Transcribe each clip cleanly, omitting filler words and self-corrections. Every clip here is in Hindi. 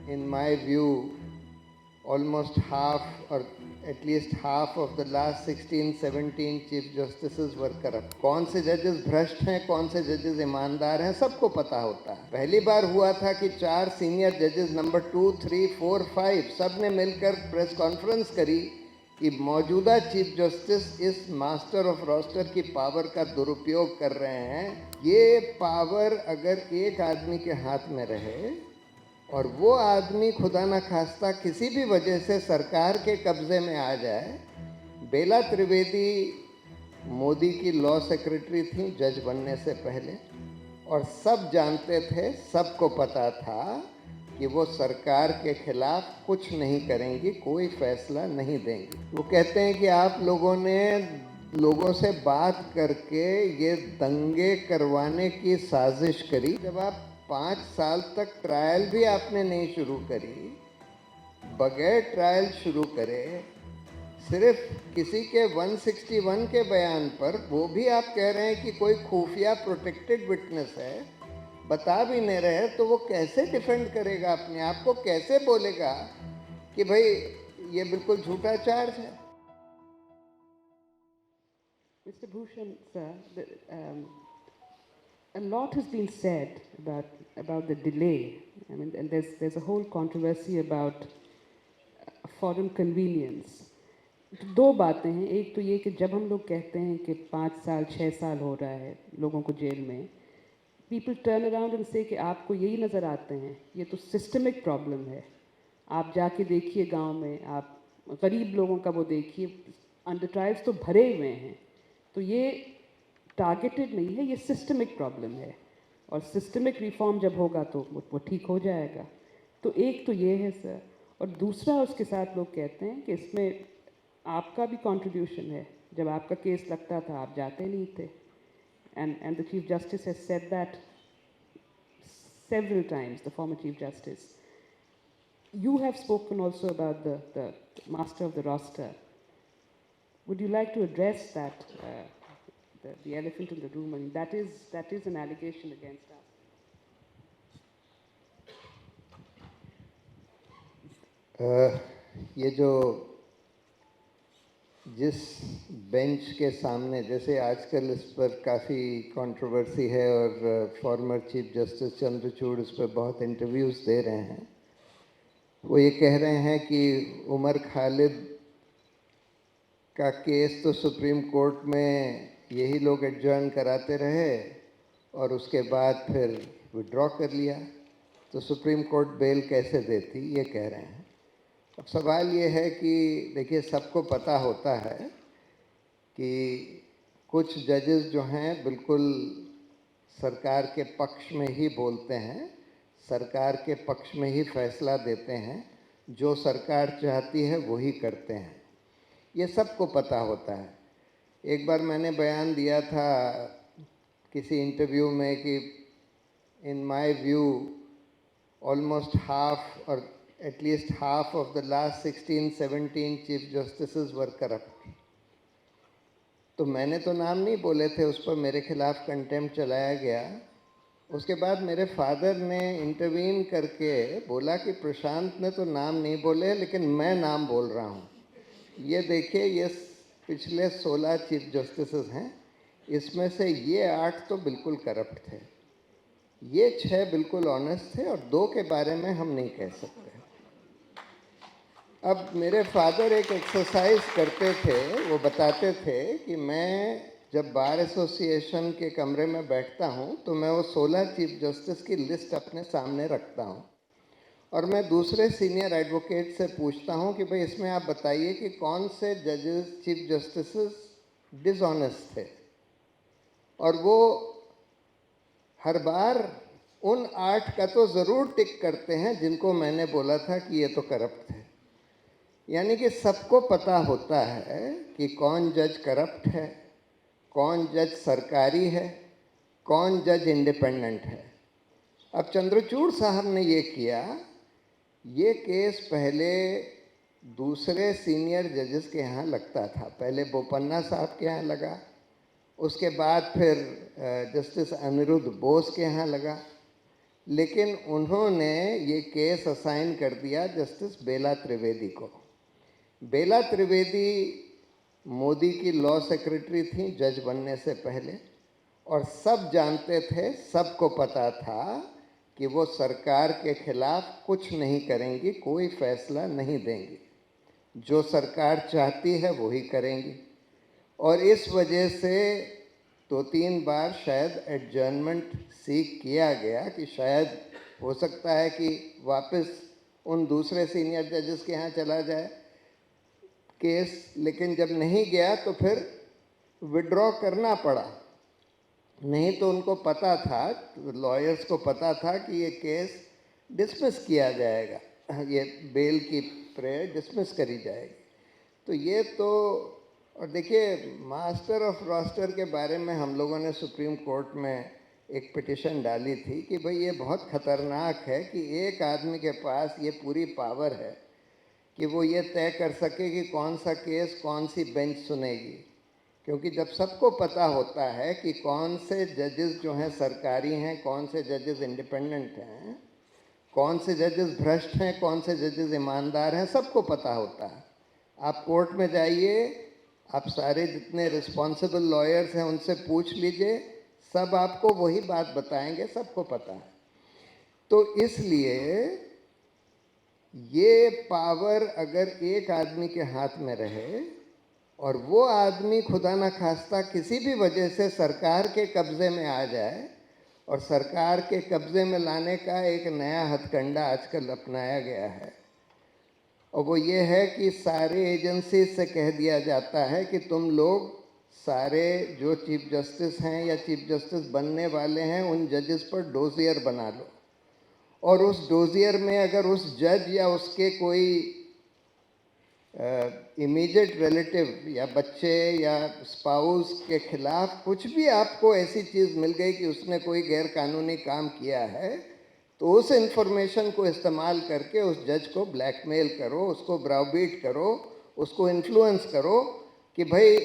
in my view, almost half or at least half of the last 16-17 chief justices were corrupt. कौन से जजेस भ्रष्ट हैं, कौन से जजेस ईमानदार हैं, सबको पता होता है। पहली बार हुआ था कि 4 सीनियर जजेस नंबर 2, 3, 4, 5 सब ने मिलकर प्रेस कॉन्फ्रेंस करी कि मौजूदा चीफ जस्टिस इस मास्टर ऑफ रोस्टर की पावर का दुरुपयोग कर रहे हैं। ये पावर अगर एक आदमी के हाथ में रहे और वो आदमी खुदा न खास्ता किसी भी वजह से सरकार के कब्जे में आ जाए। बेला त्रिवेदी मोदी की लॉ सेक्रेटरी थी जज बनने से पहले, और सब जानते थे, सबको पता था कि वो सरकार के खिलाफ कुछ नहीं करेंगी, कोई फैसला नहीं देंगी। वो कहते हैं कि आप लोगों ने लोगों से बात करके ये दंगे करवाने की साजिश करी। जब आप 5 साल तक ट्रायल भी आपने नहीं शुरू करी, बगैर ट्रायल शुरू करे, सिर्फ किसी के 161 के बयान पर, वो भी आप कह रहे हैं कि कोई खुफिया प्रोटेक्टेड विटनेस है, बता भी नहीं रहे, तो वो कैसे डिफेंड करेगा अपने आप को, कैसे बोलेगा कि भाई ये बिल्कुल झूठा चार्ज है। Mr. Bhushan, sir, a lot has been said about the delay. I mean, and there's a whole controversy about foreign convenience. तो दो बातें हैं। एक तो ये कि जब हम लोग कहते हैं कि 5 साल 6 साल हो रहा है लोगों को जेल में, पीपल टर्न अराउंड एंड से कि आपको यही नज़र आते हैं, ये तो सिस्टमिक प्रॉब्लम है। आप जाके देखिए गांव में, आप गरीब लोगों का वो देखिए, अंडर ट्रायल्स तो भरे हुए हैं। तो ये टारगेटेड नहीं है, ये सिस्टमिक प्रॉब्लम है, और सिस्टमिक रिफॉर्म जब होगा तो वो ठीक हो जाएगा। तो एक तो ये है सर, और दूसरा उसके साथ लोग कहते हैं कि इसमें आपका भी कंट्रीब्यूशन है। जब आपका केस लगता था आप जाते नहीं थे, and the Chief Justice has said that several times, the former Chief Justice. You have spoken also about the master of the roster. Would you like to address that, the elephant in the room? I mean, that is an allegation against us. ये जो जिस बेंच के सामने, जैसे आजकल इस पर काफ़ी कंट्रोवर्सी है और फॉर्मर चीफ जस्टिस चंद्रचूड़ इस पर बहुत इंटरव्यूज़ दे रहे हैं। वो ये कह रहे हैं कि उमर खालिद का केस तो सुप्रीम कोर्ट में यही लोग एडजर्न कराते रहे और उसके बाद फिर विड्रॉ कर लिया, तो सुप्रीम कोर्ट बेल कैसे देती, ये कह रहे हैं। अब सवाल ये है कि देखिए, सबको पता होता है कि कुछ जजेस जो हैं बिल्कुल सरकार के पक्ष में ही बोलते हैं, सरकार के पक्ष में ही फैसला देते हैं, जो सरकार चाहती है वही करते हैं, ये सबको पता होता है। एक बार मैंने बयान दिया था किसी इंटरव्यू में कि in my view almost half or at least half of the last 16-17 chief justices were corrupt। तो मैंने तो नाम नहीं बोले थे, उस पर मेरे खिलाफ कंटेम्प्ट चलाया गया। उसके बाद मेरे फादर ने इंटरवीन करके बोला कि प्रशांत ने तो नाम नहीं बोले, लेकिन मैं नाम बोल रहा हूँ। ये देखिए, ये पिछले 16 चीफ जस्टिसेस हैं, इसमें से ये 8 तो बिल्कुल करप्ट थे, ये 6 बिल्कुल ऑनेस्ट थे, और 2 के बारे में हम नहीं कह सकते। अब मेरे फादर एक एक्सरसाइज करते थे, वो बताते थे कि मैं जब बार एसोसिएशन के कमरे में बैठता हूँ तो मैं वो 16 चीफ जस्टिस की लिस्ट अपने सामने रखता हूँ, और मैं दूसरे सीनियर एडवोकेट से पूछता हूँ कि भाई इसमें आप बताइए कि कौन से जजेस चीफ जस्टिस डिसऑनेस्ट थे, और वो हर बार उन 8 का तो ज़रूर टिक करते हैं जिनको मैंने बोला था कि ये तो करप्ट थे। यानी कि सबको पता होता है कि कौन जज करप्ट है, कौन जज सरकारी है, कौन जज इंडिपेंडेंट है। अब चंद्रचूड़ साहब ने ये किया, ये केस पहले दूसरे सीनियर जजेस के यहाँ लगता था। पहले बोपन्ना साहब के यहाँ लगा, उसके बाद फिर जस्टिस अनिरुद्ध बोस के यहाँ लगा, लेकिन उन्होंने ये केस असाइन कर दिया जस्टिस बेला त्रिवेदी को। बेला त्रिवेदी मोदी की लॉ सेक्रेटरी थी जज बनने से पहले, और सब जानते थे, सबको पता था कि वो सरकार के खिलाफ कुछ नहीं करेंगी, कोई फैसला नहीं देंगी, जो सरकार चाहती है वही करेंगी। और इस वजह से 2-3 बार शायद एडजर्नमेंट सीख किया गया कि शायद हो सकता है कि वापस उन दूसरे सीनियर जजेस के यहाँ चला जाए केस, लेकिन जब नहीं गया तो फिर विड्रॉ करना पड़ा। नहीं तो उनको पता था, लॉयर्स को पता था कि ये केस डिसमिस किया जाएगा, ये बेल की प्रेयर डिसमिस करी जाएगी। तो ये तो, और देखिए मास्टर ऑफ रोस्टर के बारे में हम लोगों ने सुप्रीम कोर्ट में एक पिटिशन डाली थी कि भाई ये बहुत ख़तरनाक है कि एक आदमी के पास ये पूरी पावर है कि वो ये तय कर सके कि कौन सा केस कौन सी बेंच सुनेगी। क्योंकि जब सबको पता होता है कि कौन से जजेस जो हैं सरकारी हैं, कौन से जजेस इंडिपेंडेंट हैं, कौन से जजेस भ्रष्ट हैं, कौन से जजेस ईमानदार हैं, सबको पता होता है। आप कोर्ट में जाइए, आप सारे जितने रिस्पॉन्सिबल लॉयर्स हैं उनसे पूछ लीजिए, सब आपको वही बात बताएंगे, सबको पता है। तो इसलिए ये पावर अगर एक आदमी के हाथ में रहे और वो आदमी खुदा न खास्ता किसी भी वजह से सरकार के कब्ज़े में आ जाए, और सरकार के कब्ज़े में लाने का एक नया हथकंडा आजकल अपनाया गया है, और वो ये है कि सारे एजेंसी से कह दिया जाता है कि तुम लोग सारे जो चीफ जस्टिस हैं या चीफ जस्टिस बनने वाले हैं उन जजेस पर डोजियर बना लो, और उस डोजियर में अगर उस जज या उसके कोई इमीडिएट रिलेटिव या बच्चे या स्पाउस के खिलाफ कुछ भी आपको ऐसी चीज़ मिल गई कि उसने कोई गैर कानूनी काम किया है, तो उस इन्फॉर्मेशन को इस्तेमाल करके उस जज को ब्लैकमेल करो, उसको ब्राउबीट करो, उसको इन्फ्लुएंस करो कि भाई,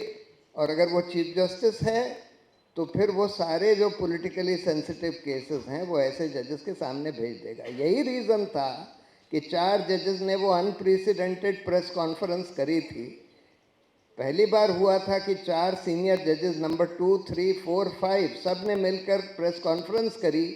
और अगर वो चीफ जस्टिस है तो फिर वो सारे जो पॉलिटिकली सेंसिटिव केसेस हैं वो ऐसे जजेस के सामने भेज देगा। यही रीज़न था कि 4 जजेस ने वो अनप्रेसिडेंटेड प्रेस कॉन्फ्रेंस करी थी। पहली बार हुआ था कि 4 सीनियर जजेस नंबर 2, 3, 4, 5 सब ने मिलकर प्रेस कॉन्फ्रेंस करी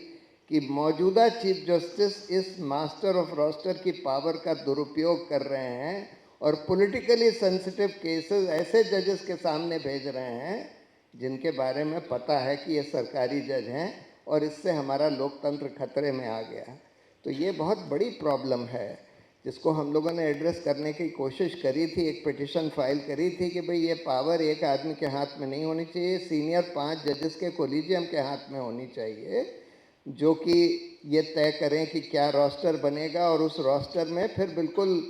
कि मौजूदा चीफ जस्टिस इस मास्टर ऑफ रोस्टर की पावर का दुरुपयोग कर रहे हैं और पॉलिटिकली सेंसिटिव केसेस ऐसे जजेस के सामने भेज रहे हैं जिनके बारे में पता है कि ये सरकारी जज हैं और इससे हमारा लोकतंत्र खतरे में आ गया। तो ये बहुत बड़ी प्रॉब्लम है जिसको हम लोगों ने एड्रेस करने की कोशिश करी थी, एक पिटिशन फाइल करी थी कि भाई ये पावर एक आदमी के हाथ में नहीं होनी चाहिए, सीनियर 5 जजेस के कोलिजियम के हाथ में होनी चाहिए, जो कि ये तय करें कि क्या रोस्टर बनेगा, और उस रोस्टर में फिर बिल्कुल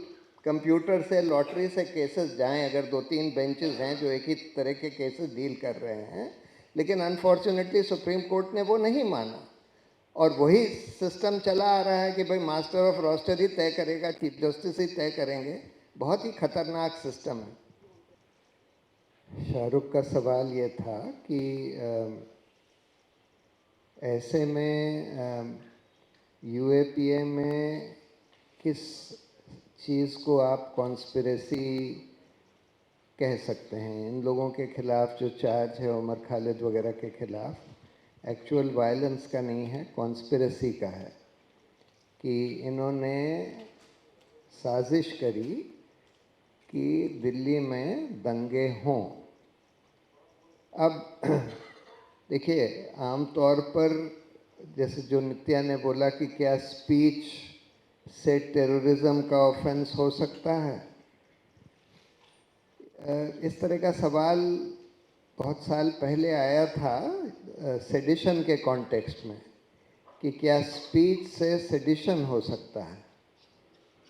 कंप्यूटर से, लॉटरी से केसेस जाएं अगर 2-3 बेंचेस हैं जो एक ही तरह के केसेस डील कर रहे हैं। लेकिन अनफॉर्चुनेटली सुप्रीम कोर्ट ने वो नहीं माना, और वही सिस्टम चला आ रहा है कि भाई मास्टर ऑफ रोस्टर ही तय करेगा, चीफ जस्टिस ही तय करेंगे। बहुत ही खतरनाक सिस्टम है। शाहरुख का सवाल ये था कि ऐसे में यूएपीए में किस चीज़ को आप कॉन्स्पिरेसी कह सकते हैं? इन लोगों के खिलाफ जो चार्ज है उमर खालिद वगैरह के खिलाफ, एक्चुअल वायलेंस का नहीं है, कॉन्स्पिरेसी का है कि इन्होंने साजिश करी कि दिल्ली में दंगे हों। अब देखिए, आमतौर पर जैसे जो नित्या ने बोला कि क्या स्पीच से टेररिज्म का ऑफेंस हो सकता है, इस तरह का सवाल बहुत साल पहले आया था सेडिशन के कॉन्टेक्स्ट में कि क्या स्पीच से सेडिशन हो सकता है,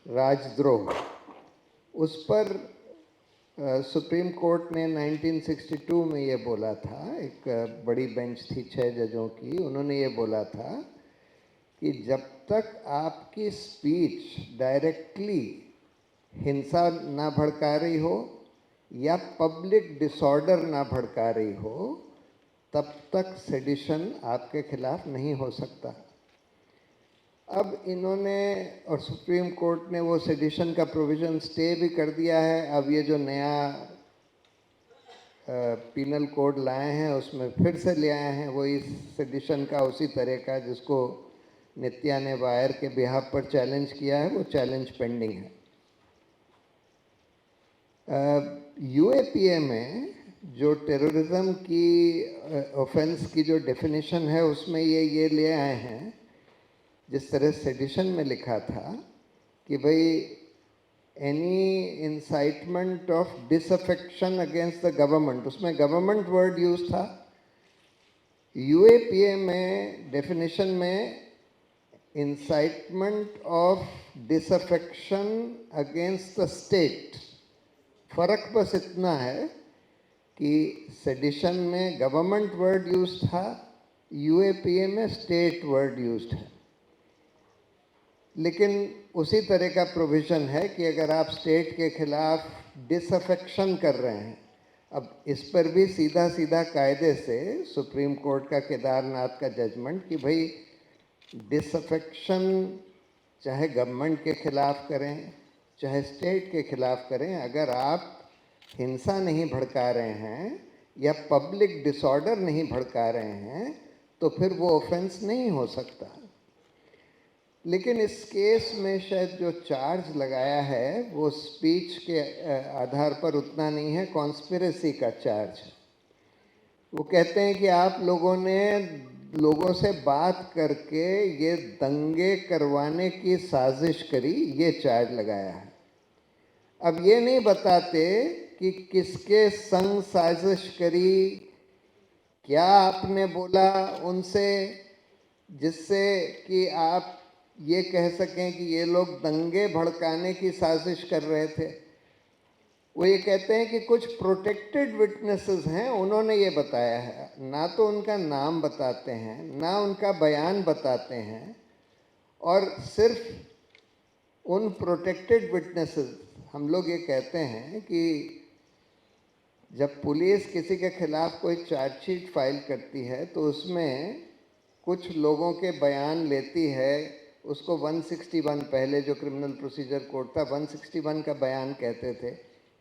राजद्रोह। उस पर सुप्रीम कोर्ट ने 1962 में ये बोला था, एक बड़ी बेंच थी 6 जजों की, उन्होंने ये बोला था कि जब तक आपकी स्पीच डायरेक्टली हिंसा ना भड़का रही हो या पब्लिक डिसऑर्डर ना भड़का रही हो, तब तक सेडिशन आपके खिलाफ नहीं हो सकता। अब इन्होंने और सुप्रीम कोर्ट ने वो सेडिशन का प्रोविज़न स्टे भी कर दिया है। अब ये जो नया पीनल कोड लाए हैं उसमें फिर से ले आए हैं वही सेडिशन का उसी तरह का जिसको नित्या ने वायर के बिहाफ पर चैलेंज किया है, वो चैलेंज पेंडिंग है। यूएपीए में जो टेररिज्म की ऑफेंस की जो डेफिनेशन है उसमें ये ले आए हैं, जिस तरह सेडिशन में लिखा था कि भाई any incitement of disaffection against the government, उसमें गवर्नमेंट वर्ड यूज था। यूएपीए में डेफिनेशन में incitement of disaffection against the state, फर्क बस इतना है कि सेडिशन में गवर्नमेंट वर्ड यूज था, यूएपीए में स्टेट वर्ड यूज है। लेकिन उसी तरह का प्रोविज़न है कि अगर आप स्टेट के खिलाफ डिसअफेक्शन कर रहे हैं, अब इस पर भी सीधा सीधा कायदे से सुप्रीम कोर्ट का केदारनाथ का जजमेंट कि भाई डिसअफेक्शन चाहे गवर्नमेंट के खिलाफ करें चाहे स्टेट के खिलाफ करें, अगर आप हिंसा नहीं भड़का रहे हैं या पब्लिक डिसऑर्डर नहीं भड़का रहे हैं तो फिर वो ऑफेंस नहीं हो सकता। लेकिन इस केस में शायद जो चार्ज लगाया है वो स्पीच के आधार पर उतना नहीं है, कॉन्स्पिरेसी का चार्ज है। वो कहते हैं कि आप लोगों ने लोगों से बात करके ये दंगे करवाने की साजिश करी, ये चार्ज लगाया है। अब ये नहीं बताते कि किसके संग साजिश करी, क्या आपने बोला उनसे जिससे कि आप ये कह सकें कि ये लोग दंगे भड़काने की साजिश कर रहे थे। वो ये कहते हैं कि कुछ प्रोटेक्टेड विटनेसेस हैं, उन्होंने ये बताया है, ना तो उनका नाम बताते हैं ना उनका बयान बताते हैं, और सिर्फ उन प्रोटेक्टेड विटनेसेस, हम लोग ये कहते हैं कि जब पुलिस किसी के खिलाफ कोई चार्जशीट फाइल करती है तो उसमें कुछ लोगों के बयान लेती है, उसको 161 पहले जो क्रिमिनल प्रोसीजर कोड था 161 का बयान कहते थे।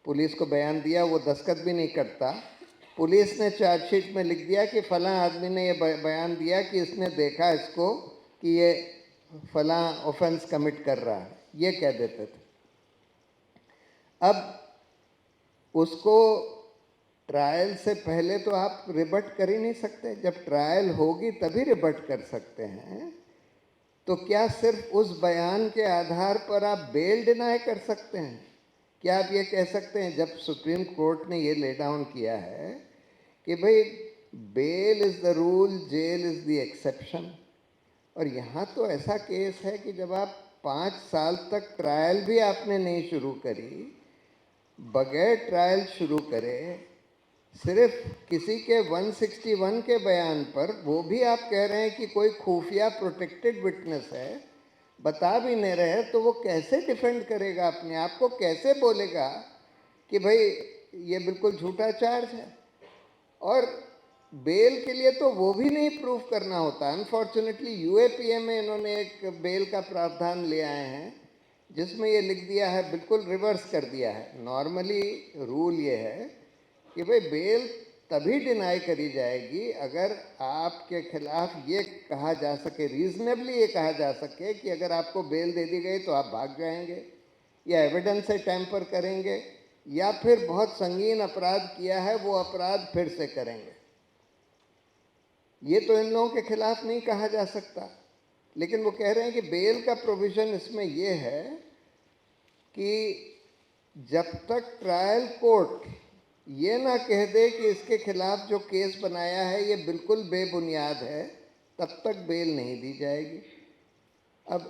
पुलिस को बयान दिया, वो दस्तखत भी नहीं करता, पुलिस ने चार्जशीट में लिख दिया कि फ़लाँ आदमी ने ये बयान दिया कि इसने देखा इसको कि ये फ़लाँ ऑफेंस कमिट कर रहा है, ये कह देते थे। अब उसको ट्रायल से पहले तो आप रिबट कर ही नहीं सकते, जब ट्रायल होगी तभी रिबट कर सकते हैं। तो क्या सिर्फ उस बयान के आधार पर आप बेल डिनाई कर सकते हैं? क्या आप ये कह सकते हैं, जब सुप्रीम कोर्ट ने ये ले डाउन किया है कि भाई bail is the rule, jail is the exception, और यहाँ तो ऐसा केस है कि जब आप 5 साल तक ट्रायल भी आपने नहीं शुरू करी, बगैर ट्रायल शुरू करे सिर्फ किसी के 161 के बयान पर, वो भी आप कह रहे हैं कि कोई खुफिया प्रोटेक्टेड विटनेस है, बता भी नहीं रहे, तो वो कैसे डिफेंड करेगा अपने आप को, कैसे बोलेगा कि भाई ये बिल्कुल झूठा चार्ज है? और बेल के लिए तो वो भी नहीं प्रूफ करना होता। अनफॉर्चुनेटली यूएपीए में इन्होंने एक बेल का प्रावधान ले आए हैं जिसमें ये लिख दिया है, बिल्कुल रिवर्स कर दिया है। नॉर्मली रूल ये है कि भाई बेल तभी डिनाई करी जाएगी अगर आपके खिलाफ ये कहा जा सके, रीजनेबली ये कहा जा सके कि अगर आपको बेल दे दी गई तो आप भाग जाएंगे या एविडेंस से टैंपर करेंगे या फिर बहुत संगीन अपराध किया है वो अपराध फिर से करेंगे। ये तो इन लोगों के खिलाफ नहीं कहा जा सकता। लेकिन वो कह रहे हैं कि बेल का प्रोविज़न इसमें ये है कि जब तक ट्रायल कोर्ट ये ना कह दे कि इसके खिलाफ जो केस बनाया है ये बिल्कुल बेबुनियाद है, तब तक बेल नहीं दी जाएगी। अब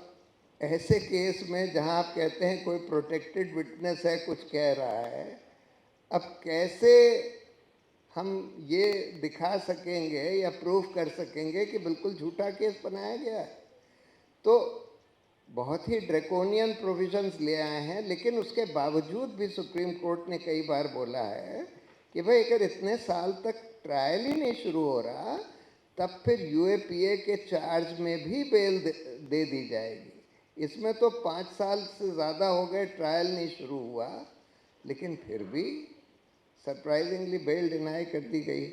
ऐसे केस में जहां आप कहते हैं कोई प्रोटेक्टेड विटनेस है, कुछ कह रहा है, अब कैसे हम ये दिखा सकेंगे या प्रूफ कर सकेंगे कि बिल्कुल झूठा केस बनाया गया है? तो बहुत ही ड्रैकोनियन प्रोविजंस ले आए हैं। लेकिन उसके बावजूद भी सुप्रीम कोर्ट ने कई बार बोला है कि भाई अगर इतने साल तक ट्रायल ही नहीं शुरू हो रहा तब फिर यूएपीए के चार्ज में भी बेल दे दी जाएगी। इसमें तो 5 साल से ज़्यादा हो गए, ट्रायल नहीं शुरू हुआ, लेकिन फिर भी सरप्राइजिंगली बेल डिनाई कर दी गई।